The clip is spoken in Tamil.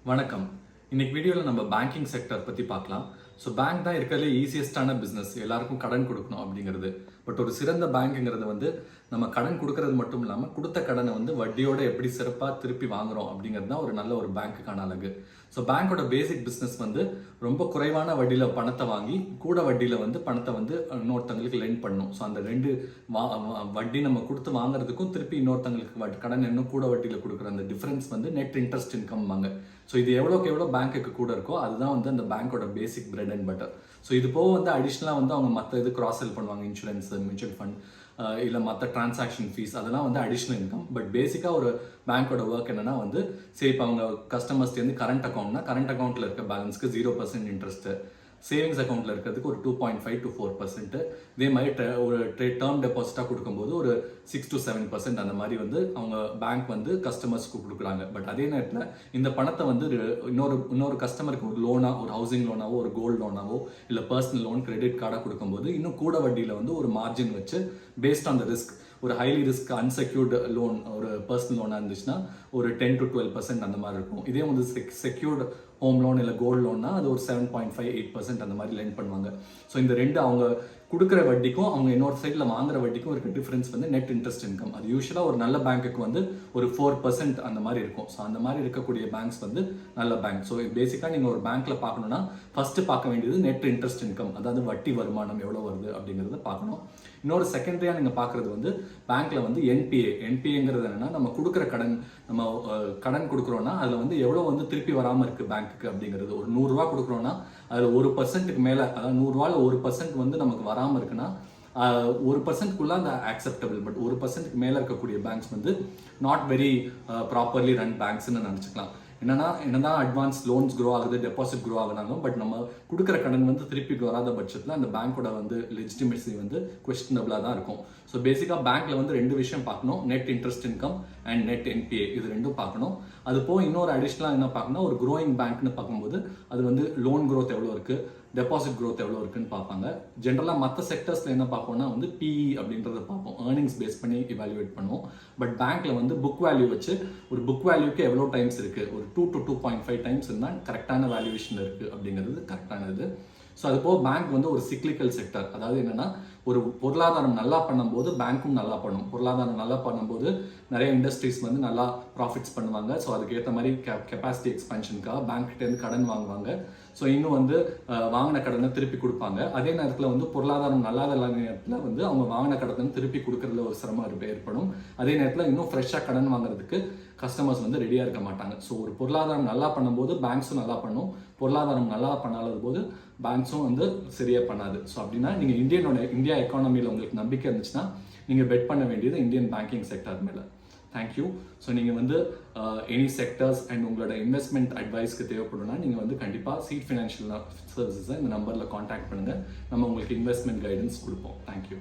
வணக்கம். இன்னைக்கு வீடியோவில் நம்ம பேங்கிங் செக்டர் பற்றி பார்க்கலாம். ஸோ பேங்க் தான் இருக்கிறதுலே ஈஸியஸ்டான பிஸ்னஸ், எல்லாருக்கும் கடன் கொடுக்கணும் அப்படிங்கிறது. பட் ஒரு சிறந்த பேங்க்குங்கிறது வந்து நம்ம கடன் கொடுக்கறது மட்டும் இல்லாமல் கொடுத்த கடனை வந்து வட்டியோட எப்படி சிறப்பாக திருப்பி வாங்குறோம் அப்படிங்கிறது தான் ஒரு நல்ல ஒரு பேங்க்குக்கான அழகு. ஸோ பேங்க்கோட பேசிக் பிஸ்னஸ் வந்து ரொம்ப குறைவான வட்டியில் பணத்தை வாங்கி கூட வட்டியில் வந்து பணத்தை வந்து இன்னொருத்தங்களுக்கு லெண்ட் பண்ணணும். ஸோ அந்த ரெண்டு வட்டி நம்ம கொடுத்து வாங்குறதுக்கும் திருப்பி இன்னொருத்தங்களுக்கு கடன் இன்னும் கூட வட்டியில் கொடுக்குற அந்த டிஃபரன்ஸ் வந்து நெட் இன்ட்ரெஸ்ட் இன்கம் வாங்க. ஸோ இது எவ்வளோக்கு எவ்வளோ பேங்க்குக்கு கூட இருக்கோ அதுதான் வந்து அந்த பேங்க்கோட பேசிக் பிரெட் அண்ட் பட்டர். ஸோ இது போக வந்து அடிஷ்னலாக வந்து அவங்க மற்ற இது கிராஸ் செல் பண்ணுவாங்க, இன்சூரன்ஸ், மியூச்சுவல் ஃபண்ட், இல்லை மற்ற டிரான்சாக்ஷன் ஃபீஸ், அதெல்லாம் வந்து அடிஷ்னல் இன்கம். பட் பேசிக்காக ஒரு பேங்க்கோட ஒர்க் என்னன்னா வந்து சரி, இப்போ அவங்க கஸ்டமர்ஸ்லேருந்து கரண்ட் அக்கௌண்ட்னா கரண்ட் அக்கௌண்ட்டில் இருக்க பேலன்ஸ்க்கு 0% இன்ட்ரெஸ்ட்டு, சேவிங்ஸ் அக்கௌண்ட்டில் இருக்கிறதுக்கு ஒரு 2.5 to 4%, இதே மாதிரி ஒரு டேர்ம் டெபாசிட்டாக கொடுக்கும்போது ஒரு 6 to 7% அந்த மாதிரி வந்து அவங்க பேங்க் வந்து கஸ்டமர்ஸ்க்கு கொடுக்குறாங்க. பட் அதே நேரத்தில் இந்த பணத்தை வந்து இன்னொரு கஸ்டமருக்கு ஒரு லோனாக, ஒரு ஹவுசிங் லோனாவோ, ஒரு கோல்டு லோனாவோ, இல்லை பர்சனல் லோன், கிரெடிட் கார்டாக கொடுக்கும்போது இன்னும் கூட வட்டியில் வந்து ஒரு மார்ஜின் வச்சு பேஸ்ட் ஆன் த ரிஸ்க், ஒரு ஹைலி ரிஸ்க் அன்செக்யூர்டு லோன், ஒரு பர்சனல் லோனாக இருந்துச்சுன்னா ஒரு 10 to 12% அந்த மாதிரி இருக்கும். இதே வந்து செக்யூர்டு ஹோம் லோன் இல்லை கோல்டு லோன்னா அது ஒரு 7.58% அந்த மாதிரி லெண்ட் பண்ணுவாங்க. ஸோ இந்த ரெண்டு அவங்க கொடுக்குற வட்டிக்கும் அவங்க இன்னொரு சைடில் வாங்குற வட்டிக்கும் இருக்க டிஃபரன்ஸ் வந்து நெட் இன்ட்ரெஸ்ட் இன்கம். அது யூஸ்வலாக ஒரு நல்ல பேங்க்குக்கு வந்து ஒரு 4% அந்த மாதிரி இருக்கும். ஸோ அந்த மாதிரி இருக்கக்கூடிய பேங்க்ஸ் வந்து நல்ல பேங்க். ஸோ பேசிக்காக நீங்கள் ஒரு பேங்க்கில் பார்க்கணுன்னா ஃபஸ்ட்டு பார்க்க வேண்டியது நெட் இன்ட்ரெஸ்ட் இன்கம், அதாவது வட்டி வருமானம் எவ்வளோ வருது அப்படிங்கிறத பார்க்கணும். இன்னொரு செகண்டரியாக நீங்கள் பார்க்குறது வந்து பேங்க்கில் வந்து என்பிஏங்கிறது என்னென்னா நம்ம கொடுக்குற கடன் கொடுக்குறோன்னா அதில் வந்து எவ்வளோ வந்து திருப்பி வராமல் இருக்குது பேங்க்குக்கு அப்படிங்கிறது. ஒரு 100 ரூபா கொடுக்குறோன்னா அதில் 1%க்கு மேலே, அதாவது 100 ரூபாயில் 1% வந்து நமக்கு வராமல் இருக்குன்னா 1%க்குள்ள அந்த ஆக்செப்டபிள். பட் 1%க்கு மேலே இருக்கக்கூடிய பேங்க்ஸ் வந்து நாட் வெரி ப்ராப்பர்லி ரன் பேங்க்ஸ்ன்னு நினச்சிக்கலாம். என்னதான் அட்வான்ஸ் லோன்ஸ் க்ரோ ஆகுது, டெபாசிட் க்ரோ ஆகுனாலும் பட் நம்ம கொடுக்குற கடன் வந்து திருப்பி வராத பட்சத்தில் அந்த பேங்க்கோட வந்து லெஜிட்டிமேசி வந்து கொஸ்டினபிளாக தான் இருக்கும். ஸோ பேசிக்காக பேங்க்கில் வந்து 2 விஷயம் பார்க்கணும், net interest income and net NBA, இது ரெண்டும் பார்க்கணும். அது போக இன்னொரு அடிஷ்னலாக என்ன பார்க்கணும், ஒரு க்ரோயிங் பேங்க்னு பார்க்கும்போது அது வந்து லோன் க்ரோத் எவ்வளோ இருக்குது, டெபாசிட் க்ரோத் எவ்வளோ இருக்குன்னு பார்ப்பாங்க. ஜென்ரலாக மற்ற செக்டர்ஸில் என்ன பார்ப்போம்னா வந்து பிஇ அப்படின்றத பார்ப்போம், ஏர்னிங்ஸ் பேஸ் பண்ணி இவாலுவேட் பண்ணுவோம். பட் பேங்க்கில் வந்து புக் வேல்யூ வச்சு ஒரு புக் வேல்யூக்கு எவ்வளோ டைம்ஸ் இருக்குது, ஒரு 2 to 2.5 டைம்ஸ் இருந்தால் கரெக்டான வேல்யூவேஷன் இருக்குது அப்படிங்கிறது கரெக்டானது. ஸோ அது போக பேங்க் வந்து ஒரு சிக்லிக்கல் செக்டர், அதாவது என்னென்னா ஒரு பொருளாதாரம் நல்லா பண்ணும்போது பேங்க்கும் நல்லா பண்ணும். பொருளாதாரம் நல்லா பண்ணும்போது நிறைய இண்டஸ்ட்ரீஸ் வந்து நல்லா ப்ராஃபிட்ஸ் பண்ணுவாங்க. ஸோ அதுக்கேற்ற மாதிரி கெப்பாசிட்டி எக்ஸ்பென்ஷனுக்காக பேங்க்கிட்டேருந்து கடன் வாங்குவாங்க. ஸோ இன்னும் வந்து வாங்கின கடனை திருப்பி கொடுப்பாங்க. அதே நேரத்தில் வந்து பொருளாதாரம் நல்லாத நேரத்தில் வந்து அவங்க வாங்கின கடனை திருப்பி கொடுக்கறதுல ஒரு சிரமம் ஏற்படும். அதே நேரத்தில் இன்னும் ஃப்ரெஷ்ஷாக கடன் வாங்குறதுக்கு கஸ்டமர்ஸ் வந்து ரெடியாக இருக்க மாட்டாங்க. ஸோ ஒரு பொருளாதாரம் நல்லா பண்ணும்போது பேங்க்ஸும் நல்லா பண்ணும், பொருளாதாரம் நல்லா பண்ணாத போது பேங்க்ஸும் வந்து சரியாக பண்ணாது. ஸோ அப்படின்னா நீங்கள் இந்தியா எக்கானமியில் உங்களுக்கு நம்பிக்கை இருந்துச்சுன்னா நீங்கள் பெட் பண்ண வேண்டியது இந்தியன் பேங்கிங் செக்டர் மேலே. தேங்க்யூ. ஸோ நீங்கள் வந்து எனி செக்டர்ஸ் அண்ட் உங்களோட இன்வெஸ்ட்மெண்ட் அட்வைஸ்க்கு தேவைப்படும்னா நீங்கள் வந்து கண்டிப்பாக சீட் ஃபினான்ஷியல் சர்வீசஸை இந்த நம்பரில் காண்டாக்ட் பண்ணுங்கள். நம்ம உங்களுக்கு இன்வெஸ்ட்மெண்ட் கைடன்ஸ் கொடுப்போம். தேங்க்யூ.